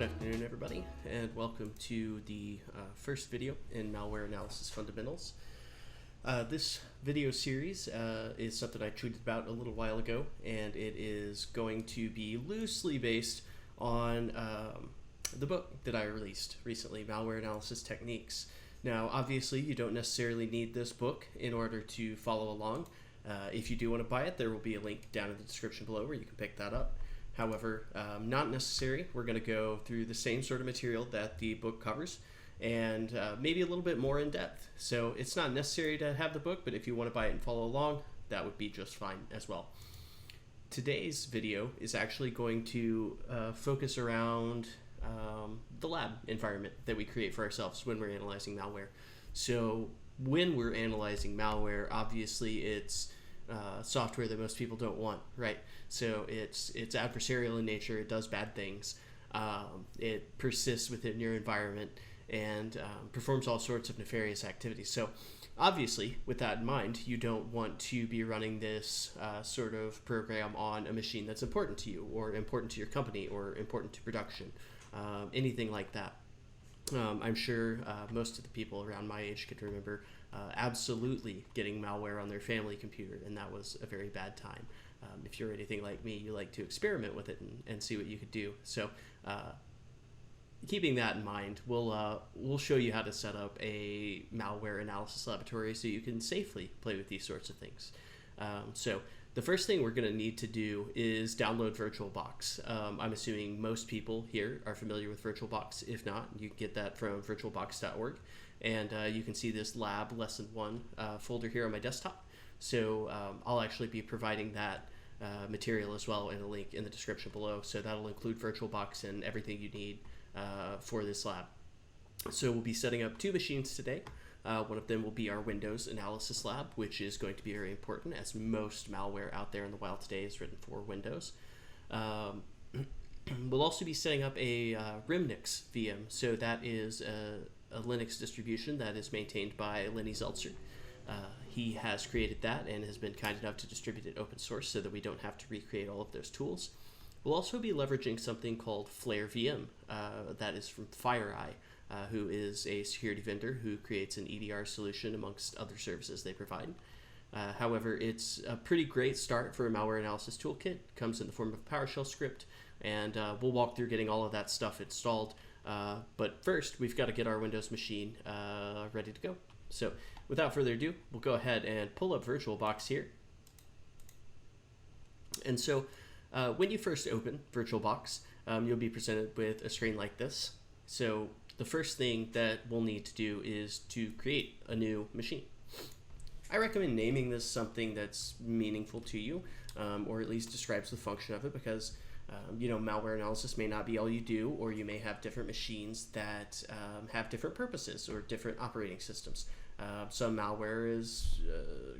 Good afternoon, everybody, and welcome to the first video in Malware Analysis Fundamentals. This video series is something I tweeted about a little while ago, and it is going to be loosely based on the book that I released recently, Malware Analysis Techniques. Now, obviously, you don't necessarily need this book in order to follow along. If you do want to buy it, there will be a link down in the description below where you can pick that up. However, not necessary. We're going to go through the same sort of material that the book covers and maybe a little bit more in depth. So it's not necessary to have the book, but if you want to buy it and follow along, that would be just fine as well. Today's video is actually going to focus around the lab environment that we create for ourselves when we're analyzing malware. So when we're analyzing malware, obviously it's software that most people don't want, right? So it's adversarial in nature. It does bad things. It persists within your environment and performs all sorts of nefarious activities. So obviously, with that in mind, you don't want to be running this sort of program on a machine that's important to you or important to your company or important to production, anything like that. I'm sure most of the people around my age could remember absolutely getting malware on their family computer, and that was a very bad time. If you're anything like me, you like to experiment with it and see what you could do. So keeping that in mind, we'll show you how to set up a malware analysis laboratory so you can safely play with these sorts of things. So the first thing we're going to need to do is download VirtualBox. I'm assuming most people here are familiar with VirtualBox. If not, you can get that from virtualbox.org. And you can see this lab lesson 1 folder here on my desktop. So I'll actually be providing that material as well in a link in the description below. So that'll include VirtualBox and everything you need for this lab. So we'll be setting up 2 machines today. One of them will be our Windows Analysis Lab, which is going to be very important as most malware out there in the wild today is written for Windows. We'll also be setting up a Remnux VM. So that is a Linux distribution that is maintained by Lenny Zeltser. He has created that and has been kind enough to distribute it open source so that we don't have to recreate all of those tools. We'll also be leveraging something called FLARE VM that is from FireEye, who is a security vendor who creates an EDR solution amongst other services they provide. However, it's a pretty great start for a malware analysis toolkit. It comes in the form of a PowerShell script, and we'll walk through getting all of that stuff installed. But first, we've got to get our Windows machine ready to go. So without further ado, we'll go ahead and pull up VirtualBox here. And so when you first open VirtualBox, you'll be presented with a screen like this. So the first thing that we'll need to do is to create a new machine. I recommend naming this something that's meaningful to you, or at least describes the function of it, because malware analysis may not be all you do, or you may have different machines that have different purposes or different operating systems. Some malware is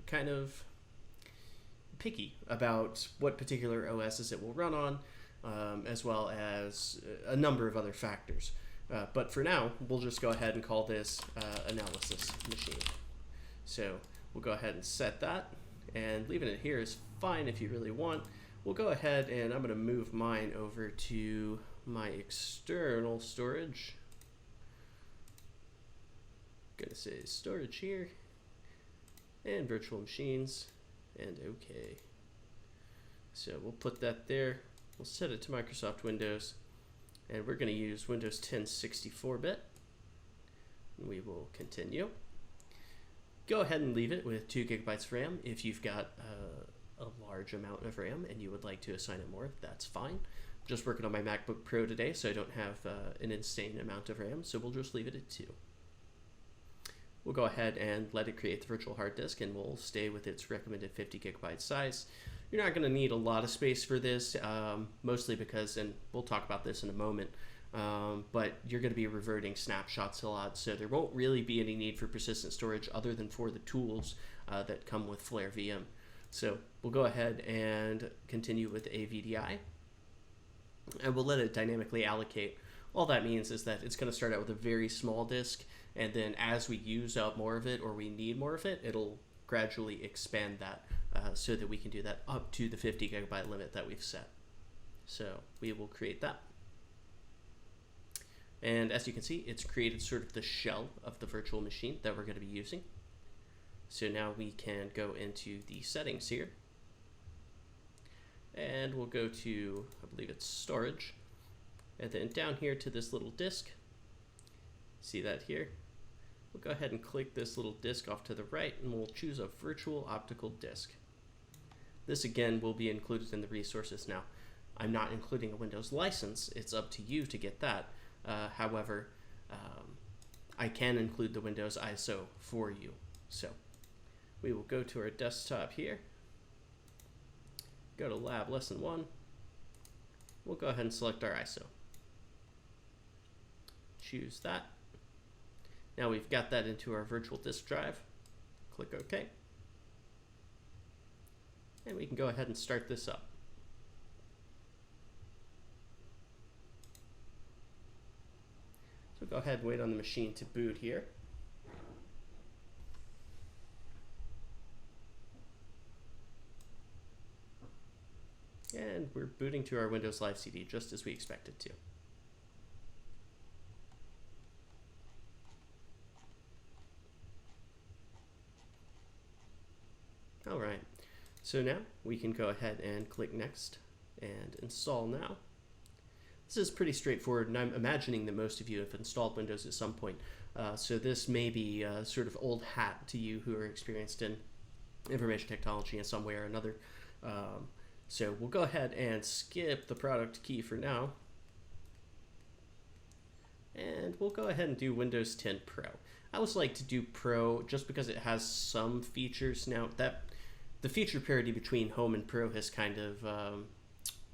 kind of picky about what particular OSs it will run on, as well as a number of other factors. But for now, we'll just go ahead and call this analysis machine. So we'll go ahead and set that, and leaving it here is fine if you really want. We'll go ahead and I'm going to move mine over to my external storage. Gonna say storage here, and virtual machines, and OK. So we'll put that there. We'll set it to Microsoft Windows, and we're going to use Windows 10 64-bit. We will continue. Go ahead and leave it with 2 gigabytes of RAM. If you've got a large amount of RAM and you would like to assign it more, that's fine. I'm just working on my MacBook Pro today, so I don't have an insane amount of RAM, so we'll just leave it at 2. We'll go ahead and let it create the virtual hard disk, and we'll stay with its recommended 50 gigabyte size. You're not going to need a lot of space for this, mostly because, and we'll talk about this in a moment, but you're going to be reverting snapshots a lot, so there won't really be any need for persistent storage other than for the tools that come with FLARE VM. So we'll go ahead and continue with a VDI, and we'll let it dynamically allocate. All that means is that it's going to start out with a very small disk, and then as we use up more of it or we need more of it, it'll gradually expand that so that we can do that up to the 50 gigabyte limit that we've set. So we will create that. And as you can see, it's created sort of the shell of the virtual machine that we're going to be using. So now we can go into the settings here. And we'll go to, I believe it's storage. And then down here to this little disk. See that here? We'll go ahead and click this little disk off to the right, and we'll choose a virtual optical disk. This again will be included in the resources. Now, I'm not including a Windows license. It's up to you to get that. However, I can include the Windows ISO for you. So we will go to our desktop here, go to Lab Lesson 1. We'll go ahead and select our ISO. Choose that. Now we've got that into our virtual disk drive. Click OK. And we can go ahead and start this up. So go ahead and wait on the machine to boot here. And we're booting to our Windows Live CD just as we expected to. All right, so now we can go ahead and click Next and Install Now. This is pretty straightforward, and I'm imagining that most of you have installed Windows at some point. So this may be sort of old hat to you who are experienced in information technology in some way or another. So we'll go ahead and skip the product key for now. And we'll go ahead and do Windows 10 Pro. I always like to do Pro just because it has some features. Now, that the feature parity between Home and Pro has kind of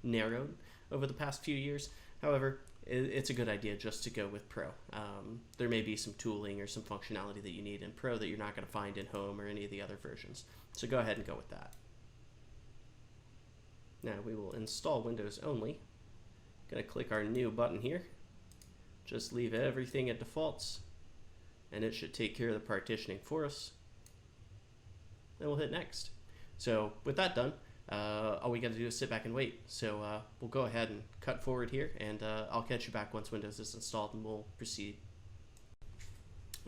narrowed over the past few years. However, it's a good idea just to go with Pro. There may be some tooling or some functionality that you need in Pro that you're not going to find in Home or any of the other versions. So go ahead and go with that. Now we will install Windows only. Going to click our new button here. Just leave everything at defaults, and it should take care of the partitioning for us. Then we'll hit next. So with that done, all we got to do is sit back and wait. So we'll go ahead and cut forward here, and I'll catch you back once Windows is installed, and we'll proceed.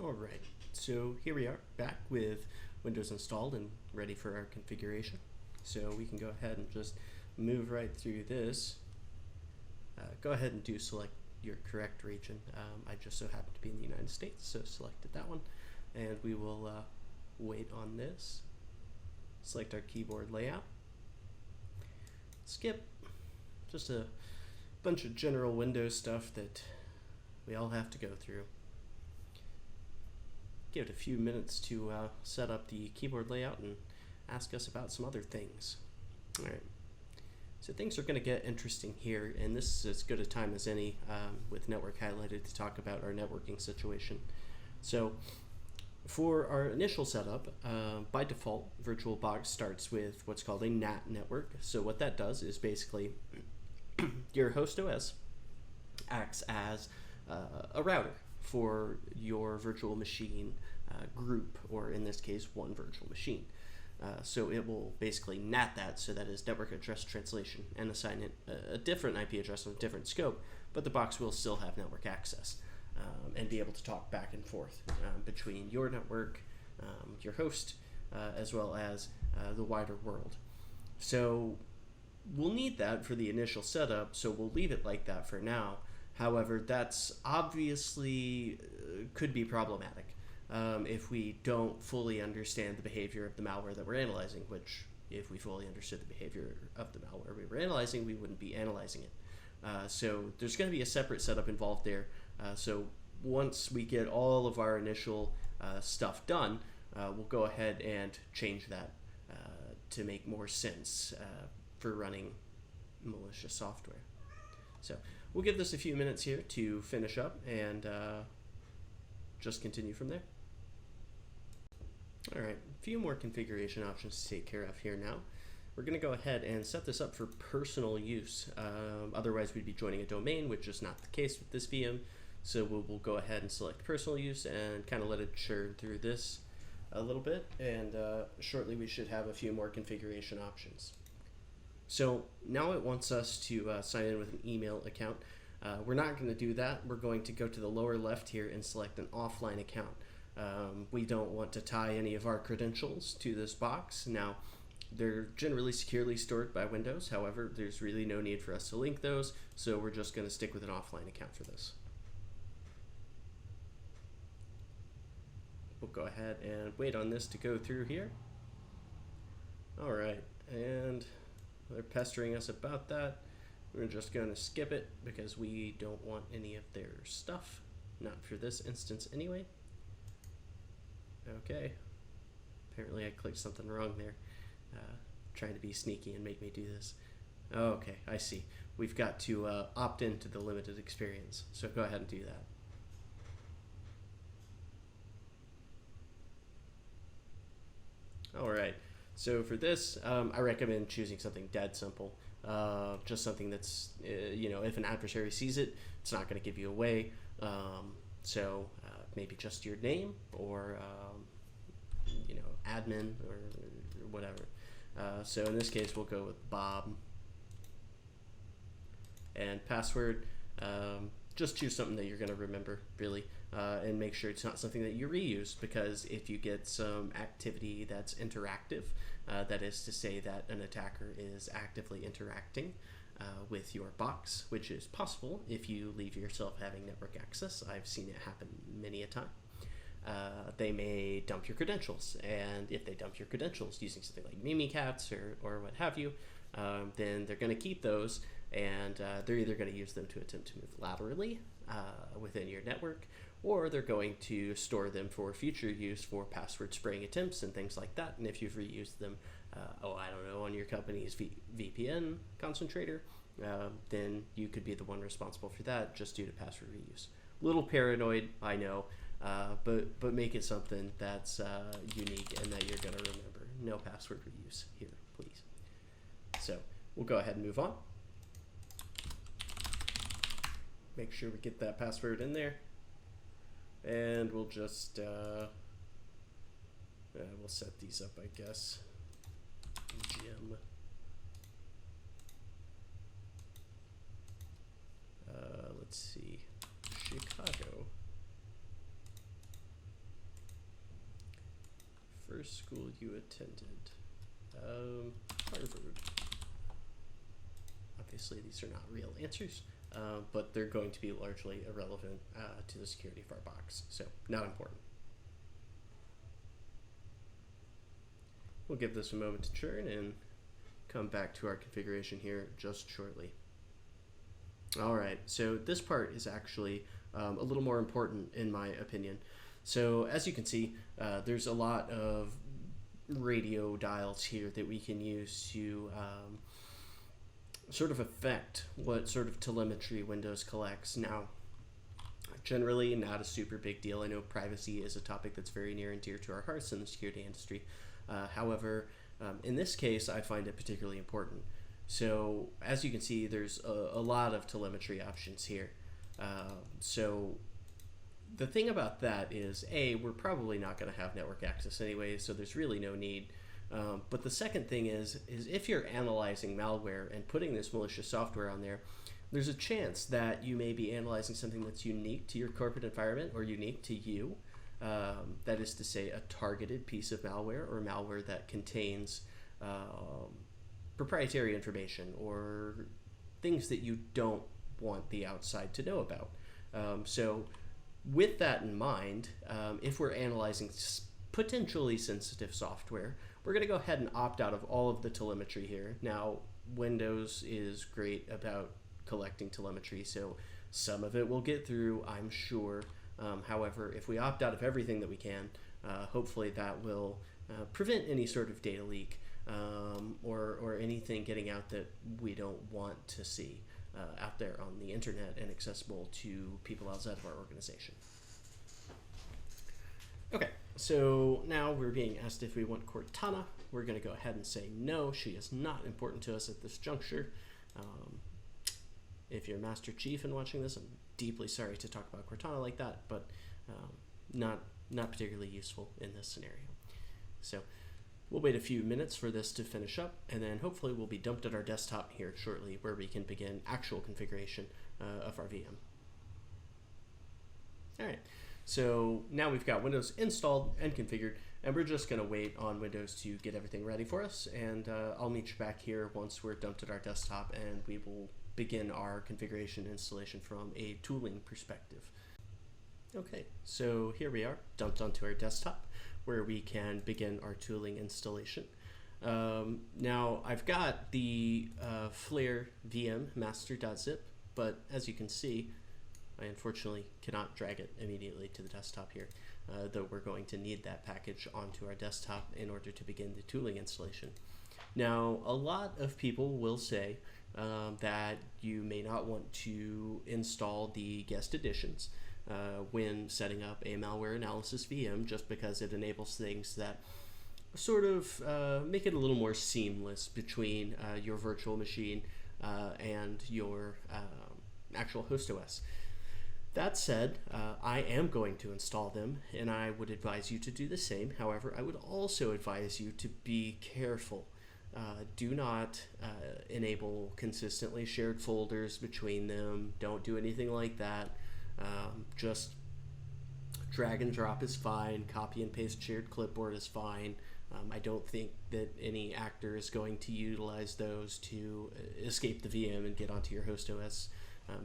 All right, so here we are back with Windows installed and ready for our configuration. So we can go ahead and just move right through this. Go ahead and do select your correct region. I just so happen to be in the United States, so selected that one. And we will wait on this. Select our keyboard layout. Skip. Just a bunch of general Windows stuff that we all have to go through. Give it a few minutes to set up the keyboard layout and ask us about some other things. All right. So things are going to get interesting here, and this is as good a time as any with network highlighted to talk about our networking situation. So for our initial setup, by default, VirtualBox starts with what's called a NAT network. So what that does is basically your host OS acts as a router for your virtual machine group, or in this case, one virtual machine. So it will basically NAT that, so that is network address translation, and assign it a different IP address with a different scope, but the box will still have network access and be able to talk back and forth between your network, your host, as well as the wider world. So we'll need that for the initial setup, so we'll leave it like that for now. However, that's obviously could be problematic. If we don't fully understand the behavior of the malware that we're analyzing, which if we fully understood the behavior of the malware we were analyzing, we wouldn't be analyzing it. So there's going to be a separate setup involved there. So once we get all of our initial stuff done, we'll go ahead and change that to make more sense for running malicious software. So we'll give this a few minutes here to finish up and just continue from there. All right, a few more configuration options to take care of here now. We're going to go ahead and set this up for personal use. Otherwise, we'd be joining a domain, which is not the case with this VM. So we'll go ahead and select personal use and kind of let it churn through this a little bit. And shortly, we should have a few more configuration options. So now it wants us to sign in with an email account. We're not going to do that. We're going to go to the lower left here and select an offline account. We don't want to tie any of our credentials to this box. Now, they're generally securely stored by Windows. However, there's really no need for us to link those, so we're just going to stick with an offline account for this. We'll go ahead and wait on this to go through here. All right, and they're pestering us about that. We're just going to skip it because we don't want any of their stuff. Not for this instance anyway. Okay. Apparently I clicked something wrong there. Trying to be sneaky and make me do this. Okay, I see. We've got to opt into the limited experience. So go ahead and do that. All right. So for this, I recommend choosing something dead simple. Just something that's, if an adversary sees it, it's not going to give you away. So maybe just your name or, admin or whatever. So in this case, we'll go with Bob. And password, just choose something that you're going to remember, really. And make sure it's not something that you reuse, because if you get some activity that's interactive, that is to say that an attacker is actively interacting with your box, which is possible if you leave yourself having network access. I've seen it happen many a time. They may dump your credentials, and if they dump your credentials using something like Mimikatz or what have you, then they're going to keep those, and they're either going to use them to attempt to move laterally within your network, or they're going to store them for future use for password spraying attempts and things like that. And if you've reused them, on your company's VPN concentrator, then you could be the one responsible for that just due to password reuse. Little paranoid, I know, but make it something that's unique and that you're going to remember. No password reuse here, please. So we'll go ahead and move on. Make sure we get that password in there. And we'll just, we'll set these up, I guess. Jim. Let's see. Chicago. First school you attended. Harvard. Obviously, these are not real answers. But they're going to be largely irrelevant to the security of our box, so not important. We'll give this a moment to churn and come back to our configuration here just shortly. All right, so this part is actually a little more important in my opinion. So as you can see, there's a lot of radio dials here that we can use to sort of affect what sort of telemetry Windows collects. Now, generally not a super big deal. I know privacy is a topic that's very near and dear to our hearts in the security industry. However, in this case, I find it particularly important. So as you can see, there's a lot of telemetry options here. So the thing about that is, A, we're probably not going to have network access anyway, so there's really no need. But the second thing is if you're analyzing malware and putting this malicious software on there, there's a chance that you may be analyzing something that's unique to your corporate environment or unique to you. That is to say, a targeted piece of malware or malware that contains proprietary information or things that you don't want the outside to know about. So with that in mind, if we're analyzing potentially sensitive software, we're going to go ahead and opt out of all of the telemetry here. Now, Windows is great about collecting telemetry, so some of it will get through, I'm sure. However, if we opt out of everything that we can, hopefully that will prevent any sort of data leak or anything getting out that we don't want to see out there on the internet and accessible to people outside of our organization. Okay, so now we're being asked if we want Cortana. We're going to go ahead and say no. She is not important to us at this juncture. If you're Master Chief and watching this, I'm deeply sorry to talk about Cortana like that, but not particularly useful in this scenario. So we'll wait a few minutes for this to finish up, and then hopefully we'll be dumped at our desktop here shortly where we can begin actual configuration of our VM. All right, so now we've got Windows installed and configured, and we're just going to wait on Windows to get everything ready for us, and I'll meet you back here once we're dumped at our desktop, and we will begin our configuration installation from a tooling perspective. Okay, so here we are, dumped onto our desktop, where we can begin our tooling installation. Now, I've got the FLARE VM master.zip, but as you can see, I unfortunately cannot drag it immediately to the desktop here, though we're going to need that package onto our desktop in order to begin the tooling installation. Now, a lot of people will say that you may not want to install the guest editions when setting up a Malware Analysis VM, just because it enables things that sort of make it a little more seamless between your virtual machine and your actual host OS. That said, I am going to install them, and I would advise you to do the same. However, I would also advise you to be careful. Do not enable consistently shared folders between them. Don't do anything like that. Just drag and drop is fine. Copy and paste shared clipboard is fine. I don't think that any actor is going to utilize those to escape the VM and get onto your host OS.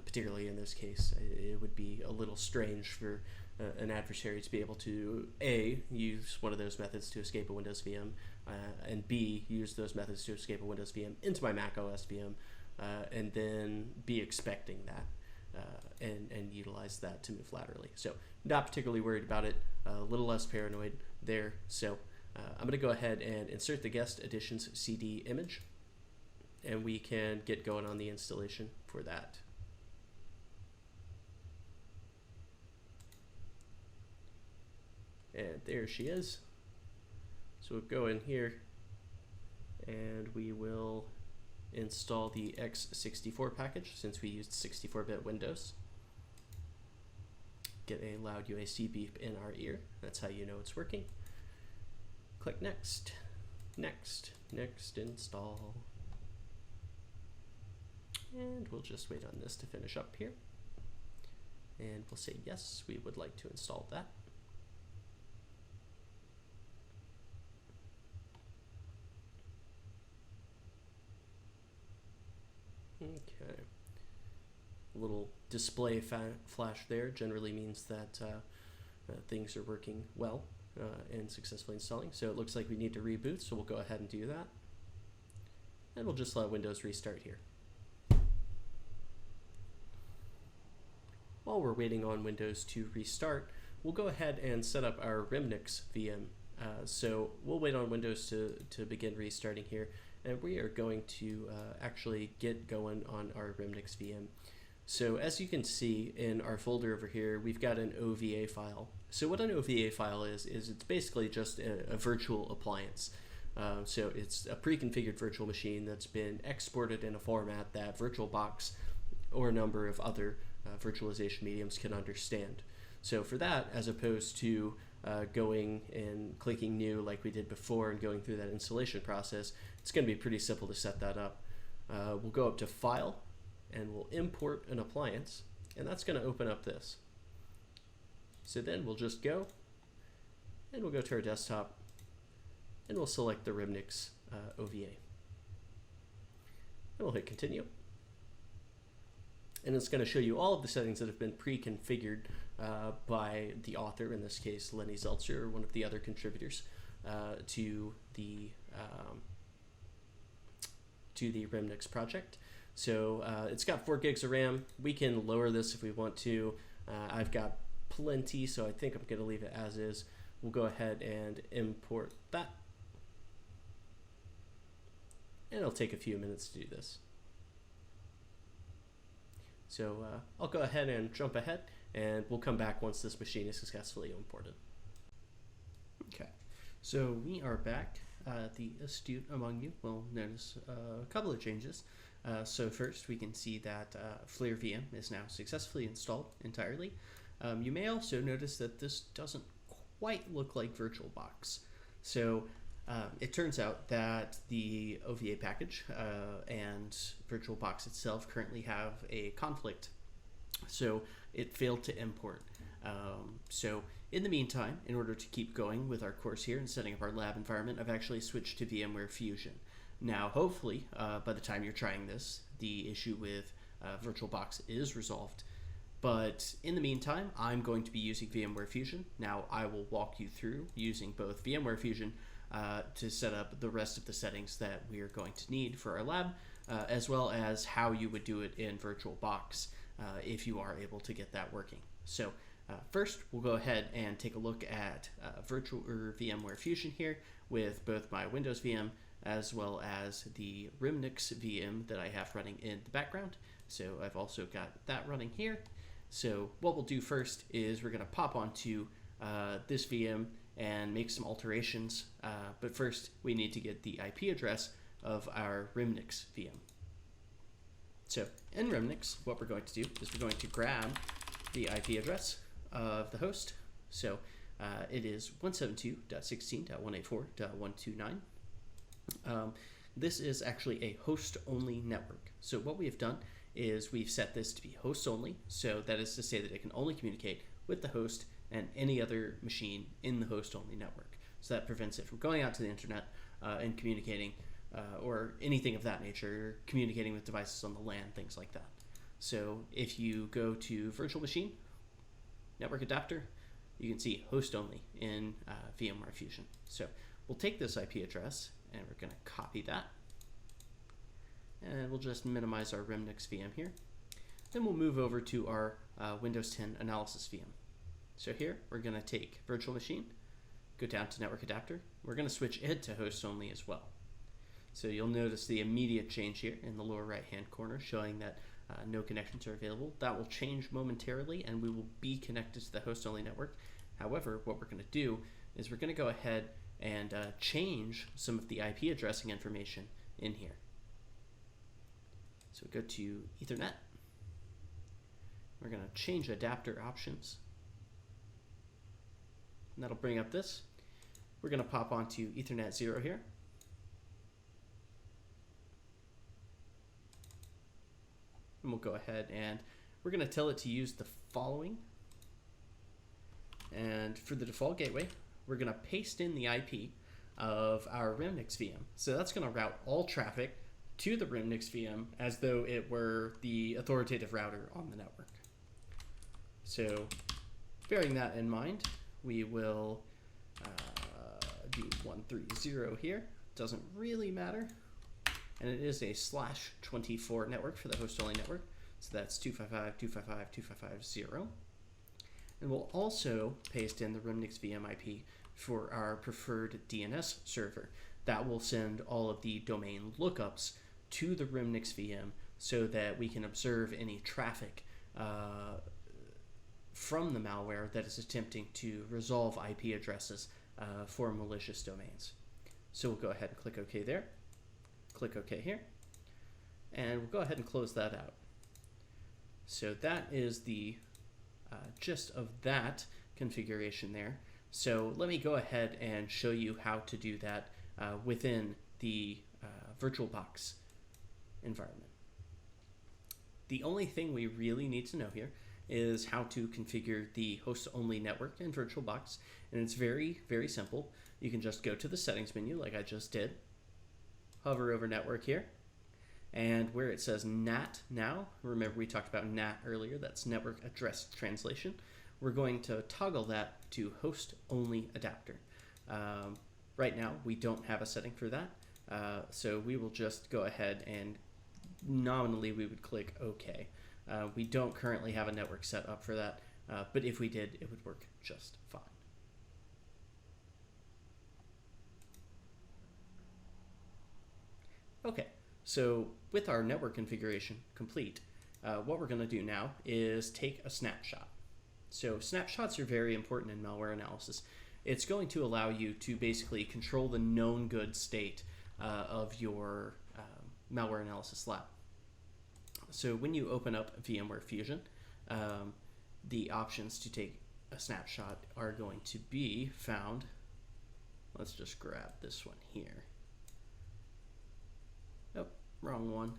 Particularly in this case, it would be a little strange for an adversary to be able to A, use one of those methods to escape a Windows VM, and B, use those methods to escape a Windows VM into my Mac OS VM, and then be expecting that and utilize that to move laterally. So not particularly worried about it, a little less paranoid there. So I'm going to go ahead and insert the guest editions CD image, and we can get going on the installation for that. And there she is. So we'll go in here and we will install the x64 package since we used 64-bit Windows. Get a loud UAC beep in our ear. That's how you know it's working. Click next, next, next, install. And we'll just wait on this to finish up here. And we'll say yes, we would like to install that. Okay, a little display flash there generally means that things are working well and successfully installing. So it looks like we need to reboot, so we'll go ahead and do that. And we'll just let Windows restart here. While we're waiting on Windows to restart, we'll go ahead and set up our Remnux VM. So we'll wait on Windows to begin restarting here. And we are going to actually get going on our Remnux VM. So as you can see in our folder over here, we've got an OVA file. So what an OVA file is it's basically just a virtual appliance. So it's a pre-configured virtual machine that's been exported in a format that VirtualBox or a number of other virtualization mediums can understand. So for that, as opposed to going and clicking new like we did before and going through that installation process, it's going to be pretty simple to set that up. We'll go up to File, and we'll import an appliance, and that's going to open up this. So then we'll just go, and we'll go to our desktop, and we'll select the Remnux OVA. And we'll hit Continue. And it's going to show you all of the settings that have been pre-configured by the author, in this case Lenny Zeltzer, one of the other contributors to the Remnux project. So it's got 4 gigs of RAM. We can lower this if we want to. I've got plenty, so I think I'm going to leave it as is. We'll go ahead and import that. And it'll take a few minutes to do this. So I'll go ahead and jump ahead, and we'll come back once this machine is successfully imported. Okay, so we are back. The astute among you will notice a couple of changes. So first, we can see that FLARE VM is now successfully installed entirely. You may also notice that this doesn't quite look like VirtualBox. So it turns out that the OVA package and VirtualBox itself currently have a conflict So it failed to import. So in the meantime, in order to keep going with our course here and setting up our lab environment, I've actually switched to VMware Fusion. Now, hopefully, by the time you're trying this, the issue with VirtualBox is resolved. But in the meantime, I'm going to be using VMware Fusion. Now, I will walk you through using both VMware Fusion to set up the rest of the settings that we are going to need for our lab, as well as how you would do it in VirtualBox if you are able to get that working. So first, we'll go ahead and take a look at VMware Fusion here with both my Windows VM as well as the Remnux VM that I have running in the background. So I've also got that running here. So what we'll do first is we're going to pop onto this VM and make some alterations. But first, we need to get the IP address of our Remnux VM. So in Remnux, what we're going to do is we're going to grab the IP address of the host. So it is 172.16.184.129. This is actually a host-only network. So what we have done is we've set this to be host-only. So that is to say that it can only communicate with the host and any other machine in the host-only network. So that prevents it from going out to the internet and communicating or anything of that nature, communicating with devices on the LAN, things like that. So if you go to virtual machine, network adapter, you can see host only in VMware Fusion. So we'll take this IP address and we're going to copy that. And we'll just minimize our Remnux VM here. Then we'll move over to our Windows 10 Analysis VM. So here we're going to take virtual machine, go down to network adapter. We're going to switch it to host only as well. So you'll notice the immediate change here in the lower right hand corner showing that no connections are available. That will change momentarily and we will be connected to the host only network. However, what we're going to do is we're going to go ahead and change some of the IP addressing information in here. So go to Ethernet. We're going to change adapter options. And that'll bring up this. We're going to pop onto Ethernet 0 here. And we'll go ahead and we're going to tell it to use the following. And for the default gateway, we're going to paste in the IP of our Remnux VM. So that's going to route all traffic to the Remnux VM as though it were the authoritative router on the network. So bearing that in mind, we will do 130 here. Doesn't really matter. And it is a /24 network for the host-only network. So that's 255.255.255.0. And we'll also paste in the Remnux VM IP for our preferred DNS server. That will send all of the domain lookups to the Remnux VM so that we can observe any traffic from the malware that is attempting to resolve IP addresses for malicious domains. So we'll go ahead and click OK there. Click OK here, and we'll go ahead and close that out. So that is the gist of that configuration there. So let me go ahead and show you how to do that within the VirtualBox environment. The only thing we really need to know here is how to configure the host-only network in VirtualBox, and it's very, very simple. You can just go to the settings menu like I just did, hover over network here, and where it says NAT now, remember we talked about NAT earlier, that's network address translation, we're going to toggle that to host only adapter. Right now we don't have a setting for that, so we will just go ahead and nominally we would click OK. We don't currently have a network set up for that, but if we did, it would work just fine. Okay, so with our network configuration complete, what we're going to do now is take a snapshot. So snapshots are very important in malware analysis. It's going to allow you to basically control the known good state of your malware analysis lab. So when you open up VMware Fusion, the options to take a snapshot are going to be found. Let's just grab this one here. Oh, wrong one.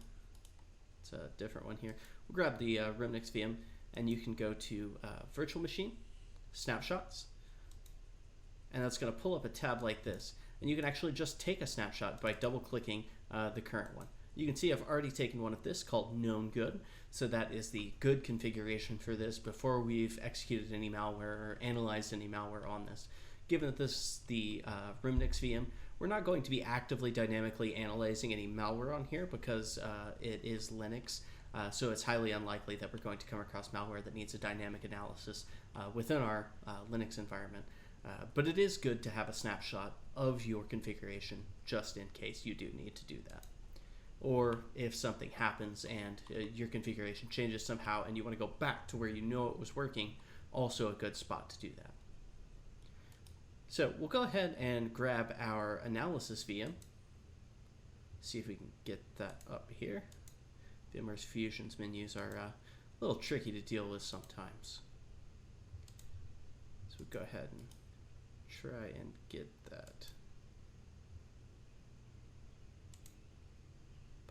It's a different one here. We'll grab the Remnux VM, and you can go to Virtual Machine, Snapshots, and that's going to pull up a tab like this. And you can actually just take a snapshot by double-clicking the current one. You can see I've already taken one of this called Known Good. So that is the good configuration for this before we've executed any malware or analyzed any malware on this. Given that this is the Remnux VM, we're not going to be actively dynamically analyzing any malware on here because it is Linux. So it's highly unlikely that we're going to come across malware that needs a dynamic analysis within our Linux environment. But it is good to have a snapshot of your configuration just in case you do need to do that. Or if something happens and your configuration changes somehow and you want to go back to where you know it was working, also a good spot to do that. So we'll go ahead and grab our analysis VM. See if we can get that up here. VMware's Fusion's menus are a little tricky to deal with sometimes. So we'll go ahead and try and get that.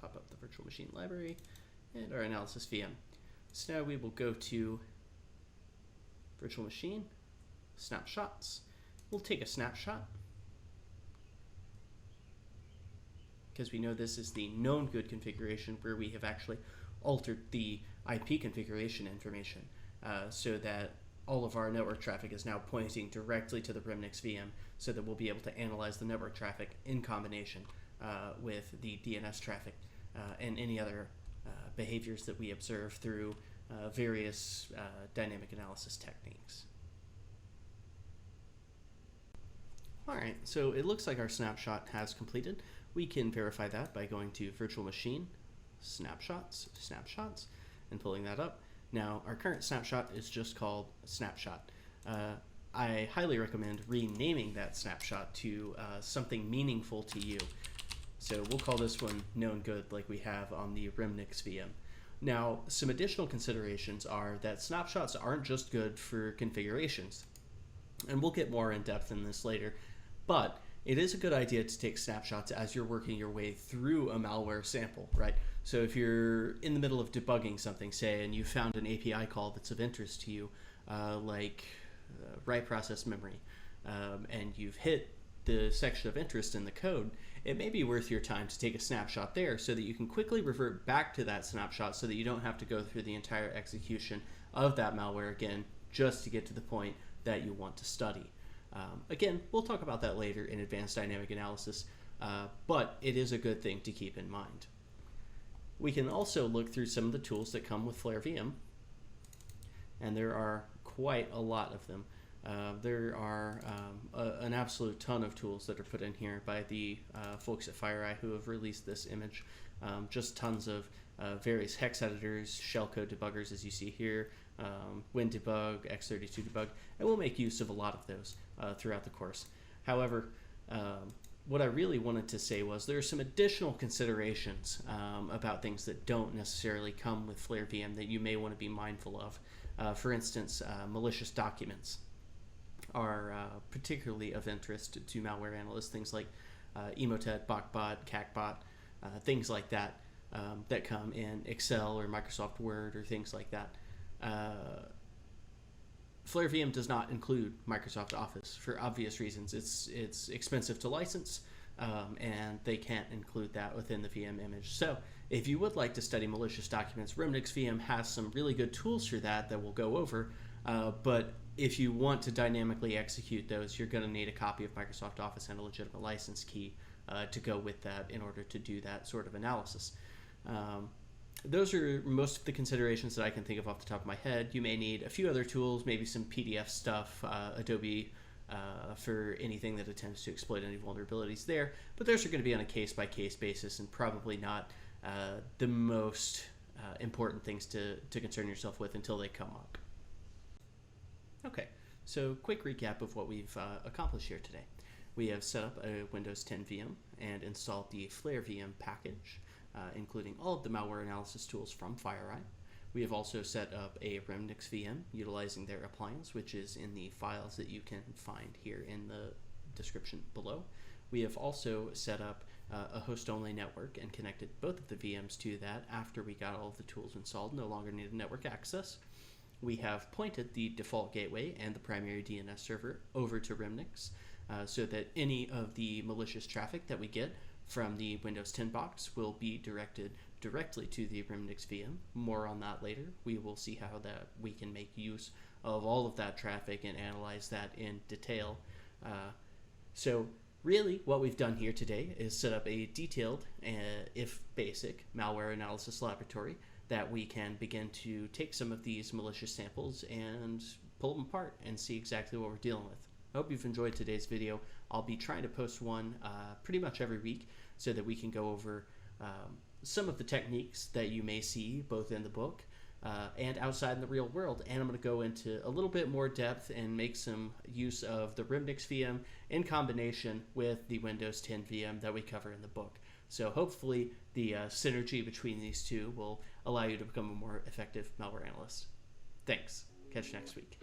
Pop up the virtual machine library and our analysis VM. So now we will go to virtual machine, snapshots. We'll take a snapshot because we know this is the known good configuration where we have actually altered the IP configuration information so that all of our network traffic is now pointing directly to the Remnux VM so that we'll be able to analyze the network traffic in combination with the DNS traffic and any other behaviors that we observe through various dynamic analysis techniques. All right, so it looks like our snapshot has completed. We can verify that by going to Virtual Machine, Snapshots, and pulling that up. Now, our current snapshot is just called Snapshot. I highly recommend renaming that snapshot to something meaningful to you. So we'll call this one Known Good like we have on the Remnux VM. Now, some additional considerations are that snapshots aren't just good for configurations. And we'll get more in depth in this later. But it is a good idea to take snapshots as you're working your way through a malware sample, right? So if you're in the middle of debugging something, say, and you found an API call that's of interest to you, like write process memory, and you've hit the section of interest in the code, it may be worth your time to take a snapshot there so that you can quickly revert back to that snapshot so that you don't have to go through the entire execution of that malware again just to get to the point that you want to study. Again, we'll talk about that later in advanced dynamic analysis, but it is a good thing to keep in mind. We can also look through some of the tools that come with FLARE VM, and there are quite a lot of them. There are an absolute ton of tools that are put in here by the folks at FireEye who have released this image. Just tons of various hex editors, shellcode debuggers as you see here, WinDebug, X32 debug, and we'll make use of a lot of those throughout the course. However, what I really wanted to say was there are some additional considerations about things that don't necessarily come with FLARE VM that you may want to be mindful of. For instance, malicious documents are particularly of interest to malware analysts, things like Emotet, BotBot, CACBot, things like that that come in Excel or Microsoft Word or things like that. FLARE VM does not include Microsoft Office for obvious reasons. It's expensive to license, and they can't include that within the VM image. So if you would like to study malicious documents, Remnux VM has some really good tools for that we'll go over, but if you want to dynamically execute those, you're going to need a copy of Microsoft Office and a legitimate license key to go with that in order to do that sort of analysis. Those are most of the considerations that I can think of off the top of my head. You may need a few other tools, maybe some PDF stuff, Adobe for anything that attempts to exploit any vulnerabilities there, but those are going to be on a case-by-case basis and probably not the most important things to concern yourself with until they come up. Okay, so quick recap of what we've accomplished here today. We have set up a Windows 10 VM and installed the FLARE VM package, including all of the malware analysis tools from FireEye. We have also set up a Remnux VM utilizing their appliance, which is in the files that you can find here in the description below. We have also set up a host-only network and connected both of the VMs to that after we got all of the tools installed, no longer needed network access. we have pointed the default gateway and the primary DNS server over to Remnux so that any of the malicious traffic that we get from the Windows 10 box will be directed directly to the Remnux VM. More on that later. We will see how that we can make use of all of that traffic and analyze that in detail. So really what we've done here today is set up a detailed, if basic, malware analysis laboratory that we can begin to take some of these malicious samples and pull them apart and see exactly what we're dealing with. I hope you've enjoyed today's video. I'll be trying to post one pretty much every week so that we can go over some of the techniques that you may see both in the book and outside in the real world. And I'm going to go into a little bit more depth and make some use of the Remnux VM in combination with the Windows 10 VM that we cover in the book. So hopefully the synergy between these two will allow you to become a more effective malware analyst. Thanks. Catch you next week.